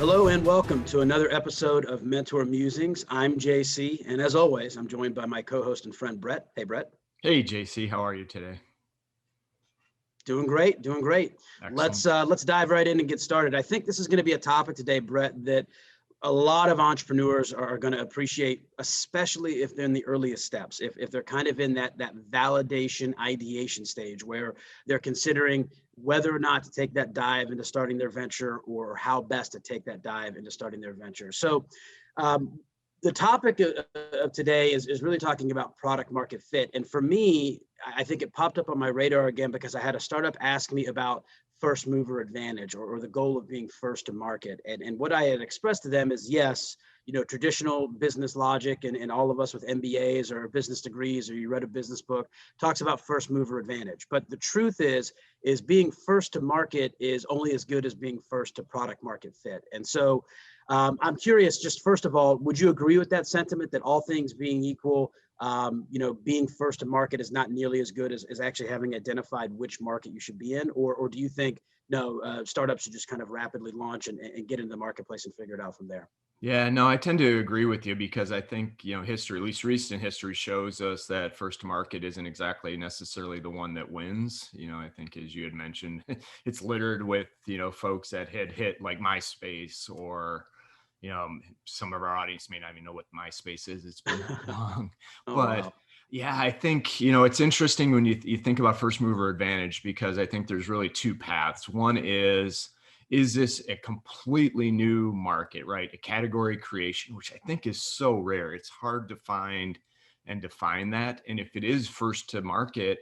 Hello and welcome to another episode of Mentor Musings. I'm JC, and as always, I'm joined by my co-host and friend Brett. Hey, Brett. Hey, JC, how are you today? Doing great, doing great. Excellent. Let's dive right in and get started. I think this is going to be a topic today, Brett, that a lot of entrepreneurs are going to appreciate, especially if they're in the earliest steps, if they're kind of in that validation ideation stage where they're considering whether or not to take that dive into starting their venture or how best to take that dive into starting their venture. So the topic of today is really talking about product market fit. And for me, I think it popped up on my radar again because I had a startup ask me about first mover advantage or the goal of being first to market. And what I had expressed to them is, yes, traditional business logic and all of us with MBAs or business degrees, or you read a business book, talks about first mover advantage. But the truth is being first to market is only as good as being first to product market fit. And so I'm curious, just first of all, would you agree with that sentiment that all things being equal, being first to market is not nearly as good as actually having identified which market you should be in? Or do you think, no, startups should just kind of rapidly launch and get into the marketplace and figure it out from there? Yeah, no, I tend to agree with you because I think, history, at least recent history, shows us that first to market isn't exactly necessarily the one that wins. I think as you had mentioned, it's littered with, folks that had hit like MySpace or, some of our audience may not even know what MySpace is. It's been that long. Oh, But wow. yeah, I think, it's interesting when you think about first mover advantage, because I think there's really two paths. One is this a completely new market, right? A category creation, which I think is so rare. It's hard to find and define that. And if it is first to market,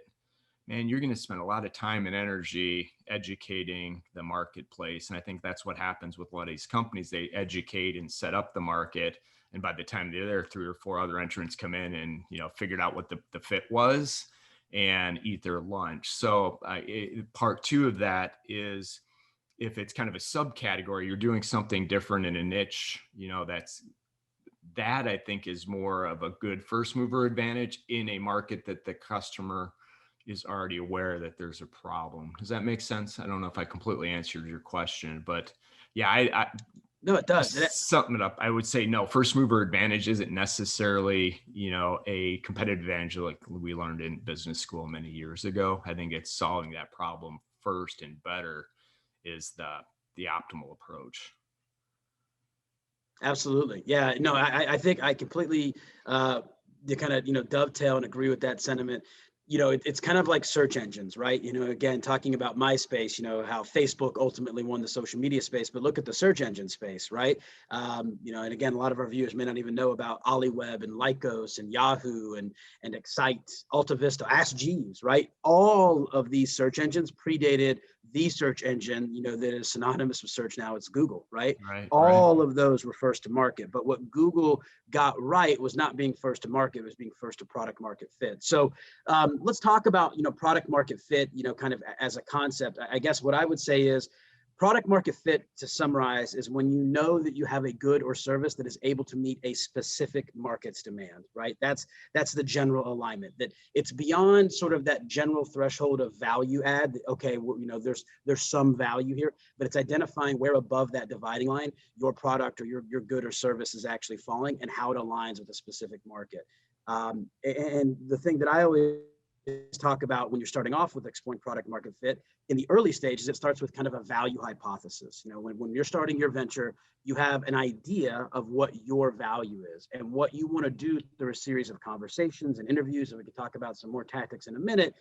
man, you're going to spend a lot of time and energy educating the marketplace. And I think that's what happens with a lot of these companies. They educate and set up the market. And by the time they're there, 3 or 4 other entrants come in and, figured out what the fit was and eat their lunch. So part 2 of that is, if it's kind of a subcategory, you're doing something different in a niche, that I think is more of a good first mover advantage in a market that the customer is already aware that there's a problem. Does that make sense? I don't know if I completely answered your question, but yeah, No, it does. Summing it up, I would say no, first mover advantage isn't necessarily, a competitive advantage like we learned in business school many years ago. I think it's solving that problem first and better is the optimal approach. Absolutely. Yeah, no, I think I completely kind of, dovetail and agree with that sentiment. It's kind of like search engines, right? Again, talking about MySpace, how Facebook ultimately won the social media space, but look at the search engine space, right? And again, a lot of our viewers may not even know about AliWeb and Lycos and Yahoo and Excite, AltaVista, Ask Jeeves, right? All of these search engines predated the search engine, that is synonymous with search now. It's Google, right? Right. All of those were first to market, but what Google got right was not being first to market, it was being first to product market fit. So let's talk about, product market fit, kind of as a concept. I guess what I would say is product market fit, to summarize, is when you know that you have a good or service that is able to meet a specific market's demand, right? That's the general alignment, that it's beyond sort of that general threshold of value add. That, okay, well, there's some value here, but it's identifying where above that dividing line your product or your good or service is actually falling and how it aligns with a specific market. And the thing that I always talk about when you're starting off with exploring product market fit in the early stages, it starts with kind of a value hypothesis. When you're starting your venture, you have an idea of what your value is and what you want to do through a series of conversations and interviews. And we can talk about some more tactics in a minute.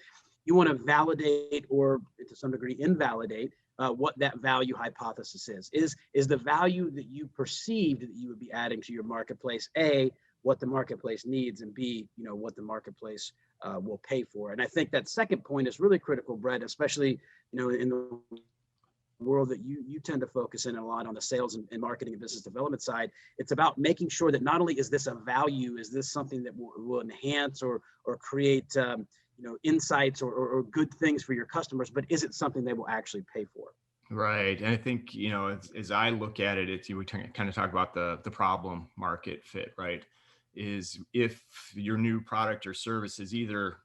You want to validate or to some degree invalidate what that value hypothesis is the value that you perceived that you would be adding to your marketplace, A, what the marketplace needs, and B, what the marketplace will pay for. And I think that second point is really critical, Brett, especially, in the world that you tend to focus in a lot on the sales and marketing and business development side. It's about making sure that not only is this a value, is this something that will enhance or create, insights or good things for your customers, but is it something they will actually pay for? Right. And I think, as I look at it, we kind of talk about the problem market fit, right? Is if your new product or service is either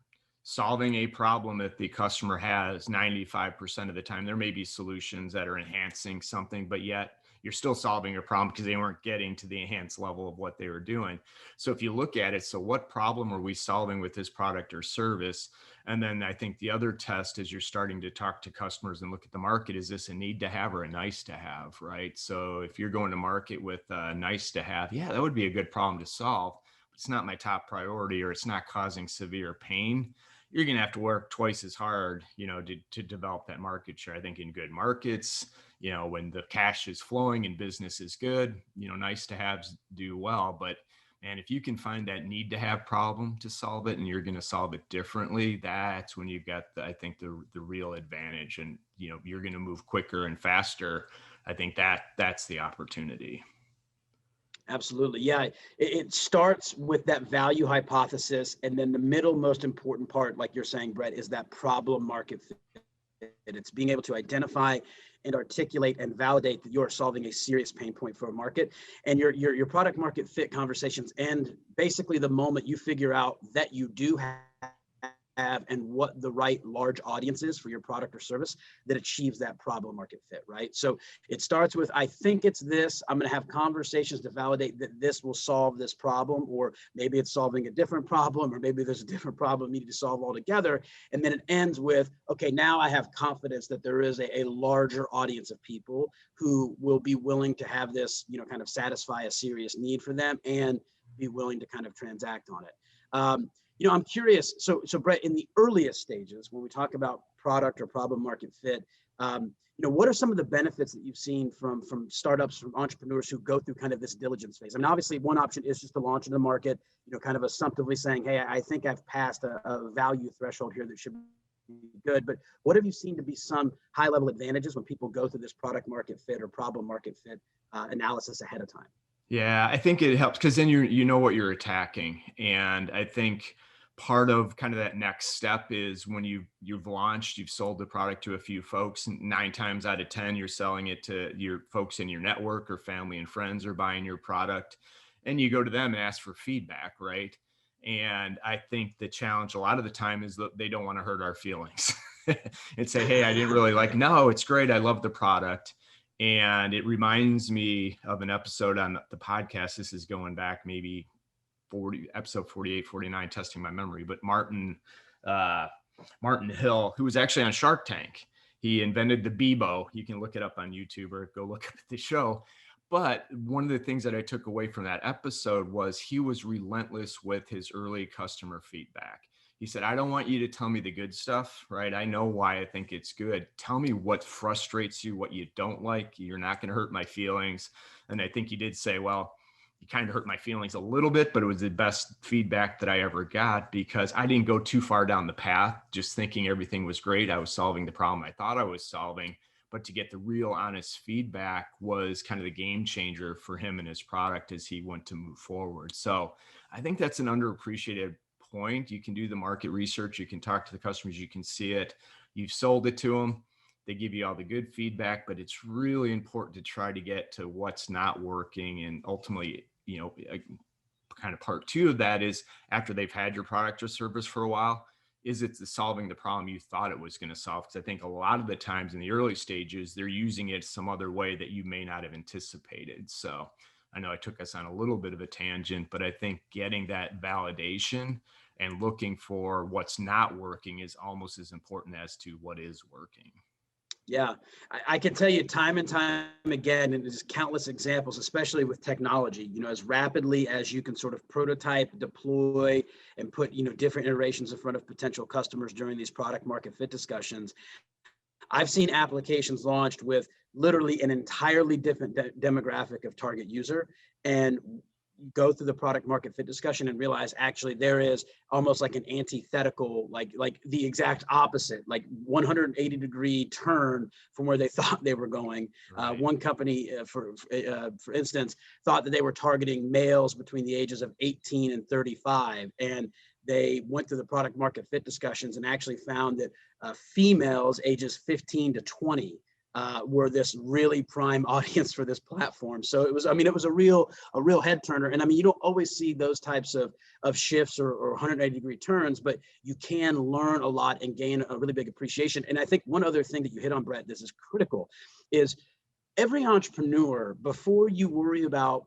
solving a problem that the customer has 95% of the time, there may be solutions that are enhancing something, but yet you're still solving a problem because they weren't getting to the enhanced level of what they were doing. So if you look at it, so what problem are we solving with this product or service? And then I think the other test is you're starting to talk to customers and look at the market. Is this a need to have or a nice to have, right? So if you're going to market with a nice to have, yeah, that would be a good problem to solve. But it's not my top priority, or it's not causing severe pain. You're going to have to work twice as hard, to develop that market share. I think in good markets, when the cash is flowing and business is good, nice to haves do well. But man, if you can find that need to have problem to solve it, and you're going to solve it differently, that's when you've got I think the real advantage, and you're going to move quicker and faster. I think that's the opportunity. Absolutely. Yeah. It starts with that value hypothesis. And then the middle most important part, like you're saying, Brett, is that problem market fit. It's being able to identify and articulate and validate that you're solving a serious pain point for a market. And your product market fit conversations end basically the moment you figure out that you do have and what the right large audience is for your product or service that achieves that problem market fit, right? So it starts with, I think it's this. I'm going to have conversations to validate that this will solve this problem, or maybe it's solving a different problem, or maybe there's a different problem needed to solve altogether. And then it ends with, okay, now I have confidence that there is a larger audience of people who will be willing to have this, kind of satisfy a serious need for them and be willing to kind of transact on it. I'm curious. So Brett, in the earliest stages, when we talk about product or problem market fit, what are some of the benefits that you've seen from startups, from entrepreneurs who go through kind of this diligence phase? I mean, obviously, one option is just to launch in the market, kind of assumptively saying, hey, I think I've passed a value threshold here that should be good. But what have you seen to be some high-level advantages when people go through this product market fit or problem market fit analysis ahead of time? Yeah, I think it helps because then you know what you're attacking. And I think part of kind of that next step is when you've launched, you've sold the product to a few folks, 9 times out of 10, you're selling it to your folks in your network, or family and friends are buying your product, and you go to them and ask for feedback, right? And I think the challenge a lot of the time is that they don't want to hurt our feelings and say, hey, I didn't really like, no, it's great. I love the product. And it reminds me of an episode on the podcast. This is going back maybe episode 48, 49, testing my memory, but Martin Hill, who was actually on Shark Tank. He invented the Bebo. You can look it up on YouTube or go look up at the show. But one of the things that I took away from that episode was he was relentless with his early customer feedback. He said, I don't want you to tell me the good stuff, right? I know why I think it's good. Tell me what frustrates you, what you don't like. You're not going to hurt my feelings. And I think he did say, well, you kind of hurt my feelings a little bit, but it was the best feedback that I ever got, because I didn't go too far down the path just thinking everything was great. I was solving the problem I thought I was solving. But to get the real honest feedback was kind of the game changer for him and his product as he went to move forward. So I think that's an underappreciated point. You can do the market research, you can talk to the customers, you can see it, you've sold it to them, they give you all the good feedback, but it's really important to try to get to what's not working. And ultimately, kind of part 2 of that is, after they've had your product or service for a while, is it solving the problem you thought it was going to solve? Because I think a lot of the times in the early stages, they're using it some other way that you may not have anticipated. So I know I took us on a little bit of a tangent, but I think getting that validation and looking for what's not working is almost as important as to what is working. Yeah, I can tell you time and time again, and there's countless examples, especially with technology, as rapidly as you can sort of prototype, deploy, and put, different iterations in front of potential customers during these product market fit discussions. I've seen applications launched with literally an entirely different demographic of target user, and go through the product market fit discussion and realize actually there is almost like an antithetical, like the exact opposite, like 180-degree turn from where they thought they were going. Right. One company, for instance, thought that they were targeting males between the ages of 18 and 35. And they went through the product market fit discussions and actually found that females ages 15 to 20 were this really prime audience for this platform. So it was a real head turner. And you don't always see those types of shifts or 180-degree turns, but you can learn a lot and gain a really big appreciation. And I think one other thing that you hit on, Brett, this is critical, is every entrepreneur, before you worry about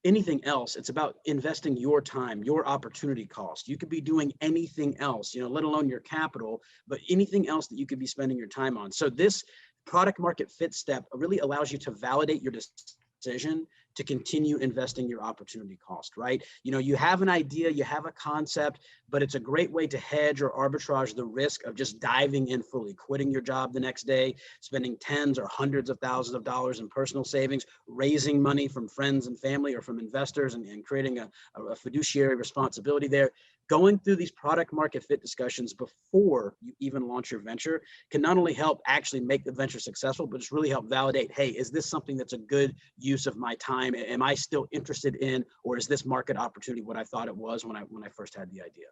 anything else, it's about investing your time, your opportunity cost. You could be doing anything else, let alone your capital, but anything else that you could be spending your time on. So this product market fit step really allows you to validate your decision to continue investing your opportunity cost, right? You have an idea, you have a concept, but it's a great way to hedge or arbitrage the risk of just diving in fully, quitting your job the next day, spending tens or hundreds of thousands of dollars in personal savings, raising money from friends and family or from investors, and creating a fiduciary responsibility there. Going through these product market fit discussions before you even launch your venture can not only help actually make the venture successful, but it's really help validate, hey, is this something that's a good use of my time? Am I still interested in, or is this market opportunity what I thought it was when I first had the idea?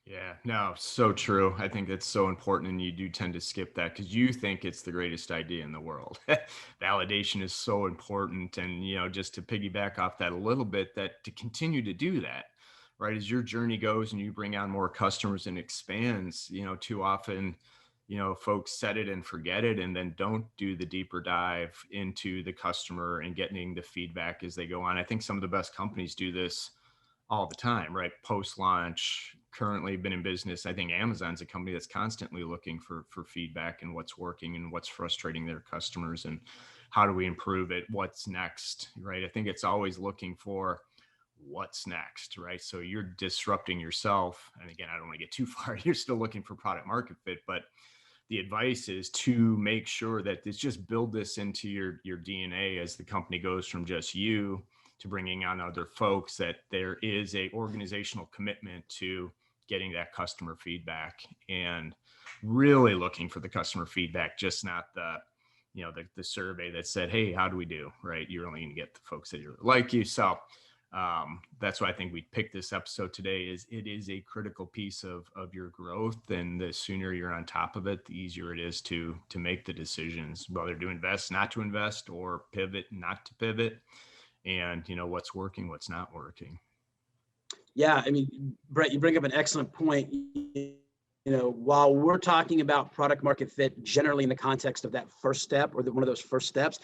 Yeah, no, so true. I think that's so important. And you do tend to skip that because you think it's the greatest idea in the world. Validation is so important. And, just to piggyback off that a little bit, that to continue to do that, right, as your journey goes and you bring on more customers and expands, too often, folks set it and forget it and then don't do the deeper dive into the customer and getting the feedback as they go on. I think some of the best companies do this all the time, right? Post launch, currently been in business. I think Amazon's a company that's constantly looking for feedback and what's working and what's frustrating their customers and how do we improve it? What's next, right? I think it's always looking for what's next, right? So you're disrupting yourself. And again, I don't want to get too far. You're still looking for product market fit, but the advice is to make sure that it's just build this into your DNA as the company goes from just you to bringing on other folks, that there is a organizational commitment to getting that customer feedback and really looking for the customer feedback, just not the survey that said, hey, how do we do, right? You're only going to get the folks that like you. So that's why I think we picked this episode today. Is it is a critical piece of your growth, and the sooner you're on top of it, the easier it is to make the decisions, whether to invest, not to invest, or pivot, not to pivot, and what's working, what's not working. Yeah, I mean, Brett, you bring up an excellent point. While we're talking about product market fit generally in the context of that first step or one of those first steps,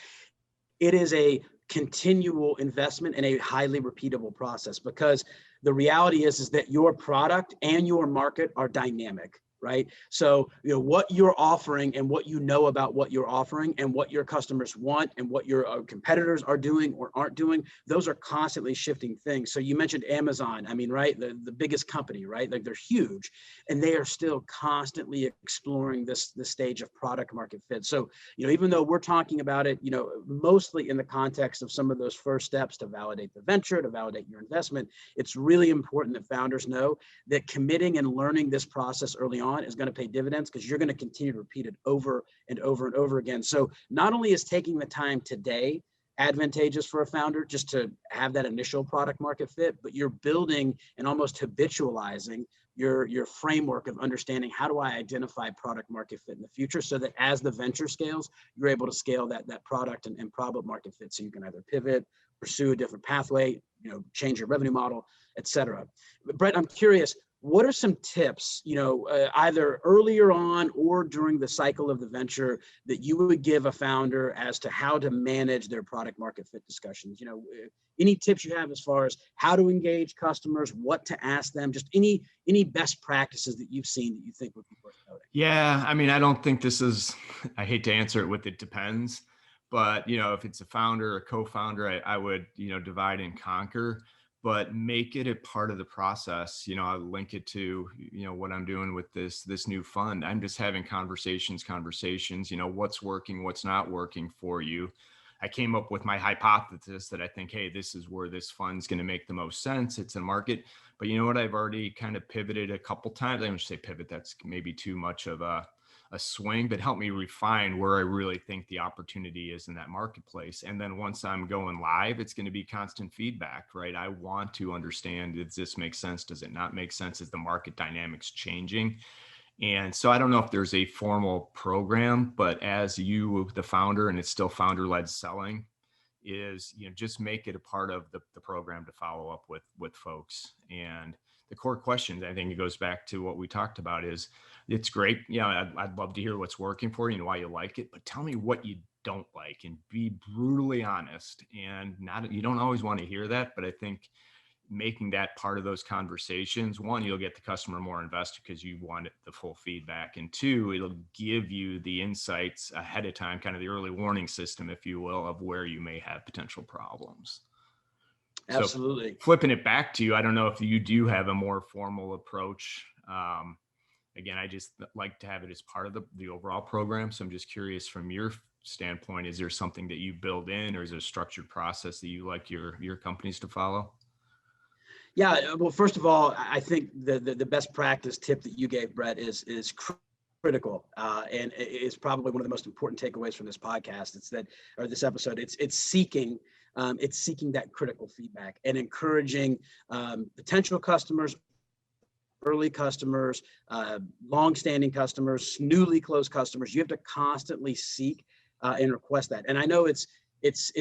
it is a continual investment in a highly repeatable process, because the reality is that your product and your market are dynamic, right? So, what you're offering and what about what you're offering and what your customers want and what your competitors are doing or aren't doing, those are constantly shifting things. So you mentioned Amazon, I mean, right? The biggest company, right? Like, they're huge, and they are still constantly exploring this stage of product market fit. So, even though we're talking about it, mostly in the context of some of those first steps to validate the venture, to validate your investment, it's really important that founders know that committing and learning this process early on is going to pay dividends, because you're going to continue to repeat it over and over and over again. So not only is taking the time today advantageous for a founder just to have that initial product market fit, but you're building and almost habitualizing your framework of understanding, how do I identify product market fit in the future, so that as the venture scales, you're able to scale that product and product market fit, so you can either pivot, pursue a different pathway, change your revenue model, et cetera. But Brett, I'm curious, what are some tips, either earlier on or during the cycle of the venture, that you would give a founder as to how to manage their product market fit discussions? Any tips you have as far as how to engage customers, what to ask them, just any best practices that you've seen that you think would be worth noting? Yeah, I mean, I don't think this is, I hate to answer it with it depends, but if it's a founder or co-founder, I would, divide and conquer, but make it a part of the process. I'll link it to, what I'm doing with this new fund. I'm just having conversations, what's working, what's not working for you. I came up with my hypothesis that I think, hey, this is where this fund's going to make the most sense. It's a market. But you know what? I've already kind of pivoted a couple times. I don't say pivot. That's maybe too much of a swing, but help me refine where I really think the opportunity is in that marketplace. And then once I'm going live, it's going to be constant feedback, right? I want to understand, does this make sense? Does it not make sense? Is the market dynamics changing? And so I don't know if there's a formal program, but as you, the founder, and it's still founder-led selling, is just make it a part of the program to follow up with folks. And the core questions, I think it goes back to what we talked about is, it's great. Yeah, I'd love to hear what's working for you and why you like it, but tell me what you don't like and be brutally honest. And not, you don't always want to hear that, but I think making that part of those conversations, one, you'll get the customer more invested because you want the full feedback. And two, it'll give you the insights ahead of time, kind of the early warning system, if you will, of where you may have potential problems. So Absolutely. flipping it back to you, I don't know if you do have a more formal approach. Again, I just like to have it as part of the overall program. So I'm just curious from your standpoint, is there something that you build in, or is it a structured process that you like your companies to follow? Yeah, well, first of all, I think the best practice tip that you gave, Brett, is critical, and it's probably one of the most important takeaways from this podcast. It's that, or this episode, it's seeking that critical feedback and encouraging potential customers, early customers, long-standing customers, newly closed customers. You have to constantly seek and request that. And I know it's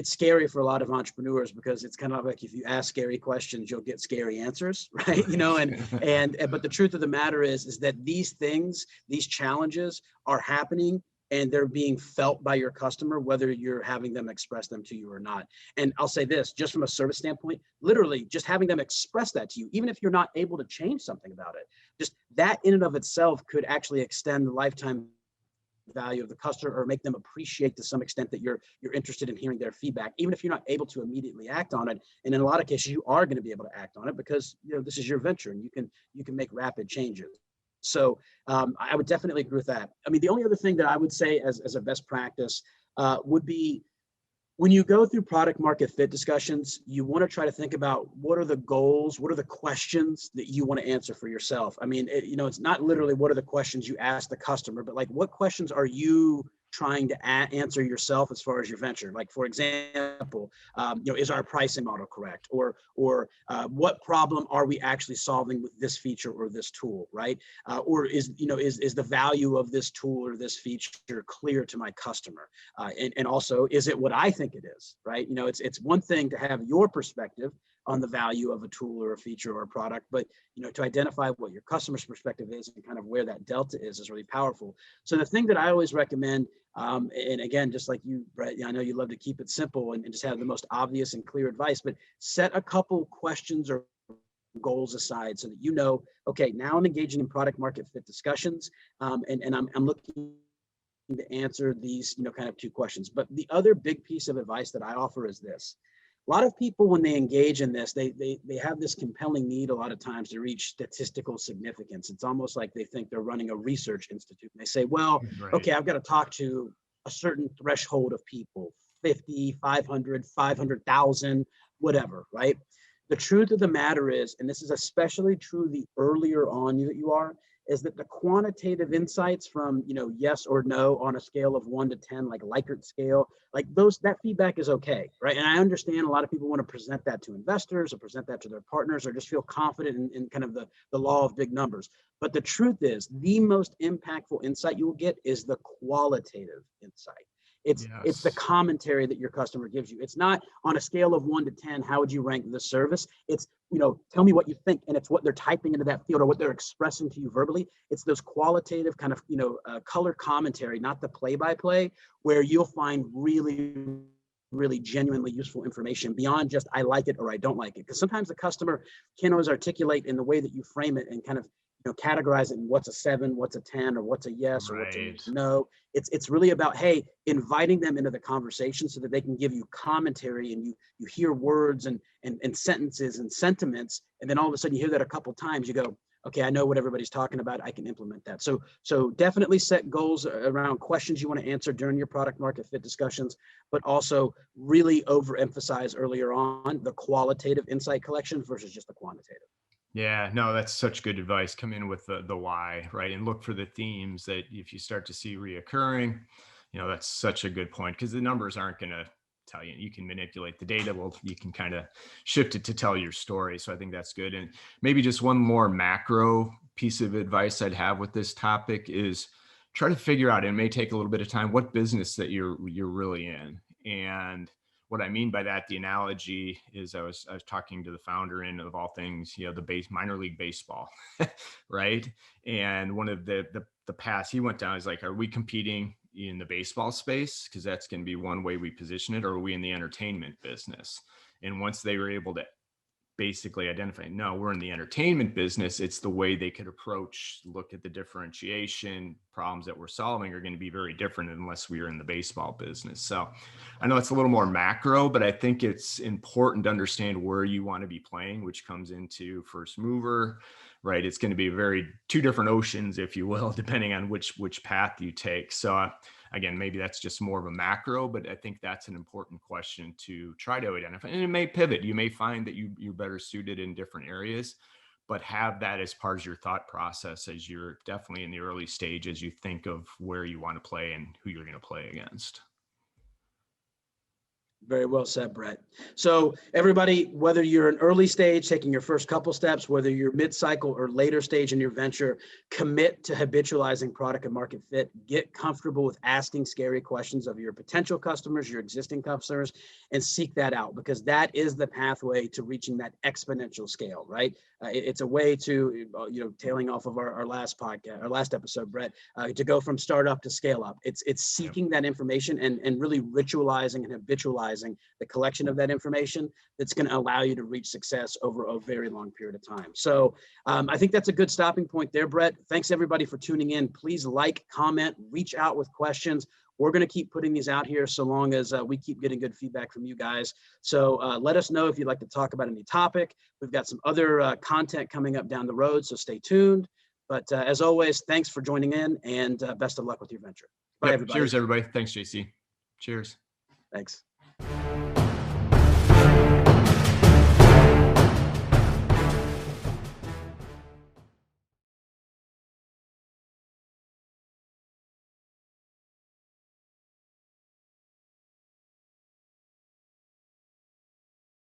scary for a lot of entrepreneurs, because it's kind of like, if you ask scary questions, you'll get scary answers, right? You know, but the truth of the matter is that these things, these challenges are happening, and they're being felt by your customer, whether you're having them express them to you or not. And I'll say this, just from a service standpoint, literally just having them express that to you, even if you're not able to change something about it, just that in and of itself could actually extend the lifetime value of the customer, or make them appreciate to some extent that you're interested in hearing their feedback, even if you're not able to immediately act on it. And in a lot of cases, you are going to be able to act on it, because this is your venture, and you can make rapid changes. So I would definitely agree with that. I mean, the only other thing that I would say as a best practice would be, when you go through product market fit discussions, you want to try to think about, what are the goals, what are the questions that you want to answer for yourself. I mean, it's not literally what are the questions you ask the customer, but like, what questions are you trying to answer yourself as far as your venture? Like, for example, is our pricing model correct? Or what problem are we actually solving with this feature or this tool, right? Or is the value of this tool or this feature clear to my customer? And also, is it what I think it is, right? It's one thing to have your perspective on the value of a tool or a feature or a product, but to identify what your customer's perspective is and kind of where that delta is really powerful. So the thing that I always recommend, and again, just like you, Brett, I know you love to keep it simple and just have the most obvious and clear advice, but set a couple questions or goals aside, so that okay, now I'm engaging in product market fit discussions, and I'm looking to answer these kind of two questions. But the other big piece of advice that I offer is this. A lot of people, when they engage in this, they have this compelling need a lot of times to reach statistical significance. It's almost like they think they're running a research institute. And they say, well, Right. Okay, I've got to talk to a certain threshold of people, 50, 500, 500,000, whatever, right? The truth of the matter is, and this is especially true the earlier on that you are, is that the quantitative insights from, yes or no on a scale of 1 to 10, like Likert scale, like that feedback is okay, right? And I understand a lot of people want to present that to investors or present that to their partners, or just feel confident in kind of the law of big numbers. But the truth is, the most impactful insight you will get is the qualitative insight. It's the commentary that your customer gives you. It's not on a scale of 1 to 10, how would you rank the service? It's, tell me what you think. And it's what they're typing into that field or what they're expressing to you verbally. It's those qualitative kind of, color commentary, not the play-by-play, where you'll find really, really genuinely useful information beyond just I like it or I don't like it. Because sometimes the customer can't always articulate in the way that you frame it and kind of categorize it in what's a 7, what's a 10, or what's a yes, or what's a no. It's really about, hey, inviting them into the conversation so that they can give you commentary, and you hear words and sentences and sentiments, and then all of a sudden you hear that a couple times, you go, okay, I know what everybody's talking about. I can implement that. So definitely set goals around questions you want to answer during your product market fit discussions, but also really overemphasize earlier on the qualitative insight collection versus just the quantitative. Yeah, no, that's such good advice. Come in with the why, right? And look for the themes that if you start to see reoccurring, that's such a good point, because the numbers aren't going to tell you. You can manipulate the data. Well, you can kind of shift it to tell your story. So I think that's good. And maybe just one more macro piece of advice I'd have with this topic is try to figure out, it may take a little bit of time, what business that you're really in, and what I mean by that, the analogy is I was talking to the founder in, of all things, the minor league baseball, right? And one of the paths he went down is like, are we competing in the baseball space? Because that's going to be one way we position it. Or are we in the entertainment business? And once they were able to basically identify, no, we're in the entertainment business, it's the way they could look at the differentiation problems that we're solving are going to be very different unless we are in the baseball business. So I know it's a little more macro, but I think it's important to understand where you want to be playing, which comes into first mover, right? It's going to be two different oceans, if you will, depending on which path you take. So again, maybe that's just more of a macro, but I think that's an important question to try to identify. And it may pivot. You may find that you're better suited in different areas, but have that as part of your thought process as you're definitely in the early stage as you think of where you want to play and who you're going to play against. Very well said, Brett. So everybody, whether you're an early stage, taking your first couple steps, whether you're mid-cycle or later stage in your venture, commit to habitualizing product and market fit. Get comfortable with asking scary questions of your potential customers, your existing customers, and seek that out, because that is the pathway to reaching that exponential scale, right? It's a way to, tailing off of our last podcast, our last episode, Brett, to go from startup to scale up. It's seeking that information and really ritualizing and habitualizing the collection of that information that's going to allow you to reach success over a very long period of time. So I think that's a good stopping point there, Brett. Thanks everybody for tuning in. Please like, comment, reach out with questions. We're going to keep putting these out here so long as we keep getting good feedback from you guys. So let us know if you'd like to talk about any topic. We've got some other content coming up down the road, so stay tuned. But as always, thanks for joining in, and best of luck with your venture. Bye, everybody. Cheers, everybody. Thanks, JC. Cheers. Thanks.